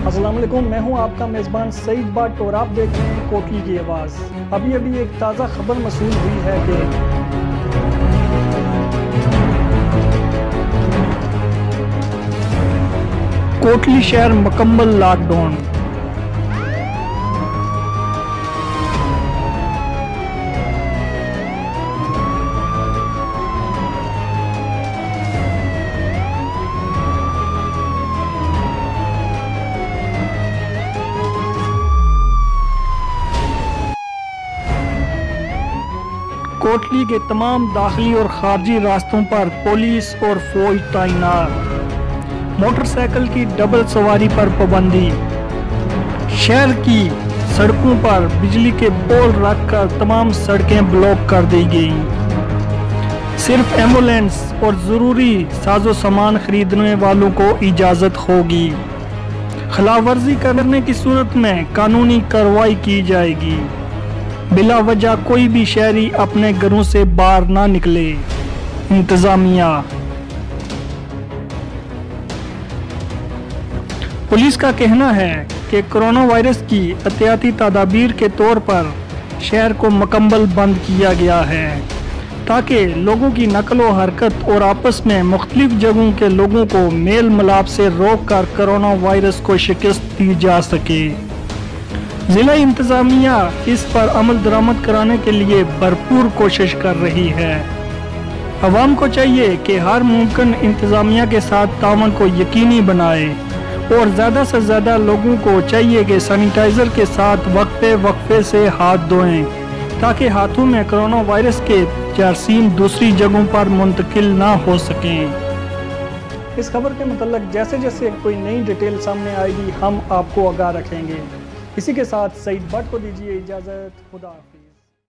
अस्सलाम वालेकुम, मैं हूं आपका मेज़बान सईद भट्ट और आप देख रहे हैं कोटली की आवाज़। अभी एक ताज़ा खबर मसूल हुई है कि कोटली शहर मुकम्मल लॉकडाउन। कोटली के तमाम दाखिली और खारजी रास्तों पर पुलिस और फौज तैनात। मोटरसाइकिल की डबल सवारी पर पाबंदी। शहर की सड़कों पर बिजली के पोल रखकर तमाम सड़कें ब्लॉक कर दी गई। सिर्फ एम्बुलेंस और ज़रूरी साजो सामान खरीदने वालों को इजाज़त होगी। खिलाफवर्जी करने की सूरत में कानूनी कार्रवाई की जाएगी। बिला वजह कोई भी शहरी अपने घरों से बाहर ना निकले। इंतजामिया। पुलिस का कहना है कि कोरोना वायरस की एहतियाती तदाबीर के तौर पर शहर को मुकम्मल बंद किया गया है ताकि लोगों की नकलो हरकत और आपस में मुख्तलिफ जगहों के लोगों को मेल मिलाप से रोक कर कोरोना वायरस को शिकस्त दी जा सके। जिला इंतजामिया इस पर अमल दरामद कराने के लिए भरपूर कोशिश कर रही है। अवाम को चाहिए कि हर मुमकिन इंतजामिया के साथ तावन को यकीनी बनाए और ज़्यादा से ज़्यादा लोगों को चाहिए कि सैनिटाइज़र के साथ वक्फे से हाथ धोएं ताकि हाथों में कोरोना वायरस के जरासीम दूसरी जगहों पर मुंतकिल ना हो सकें। इस खबर के मतलब जैसे जैसे कोई नई डिटेल सामने आएगी हम आपको आगाह रखेंगे। इसी के साथ सईद भट्ट को दीजिए इजाज़त। खुदा हाफिज़।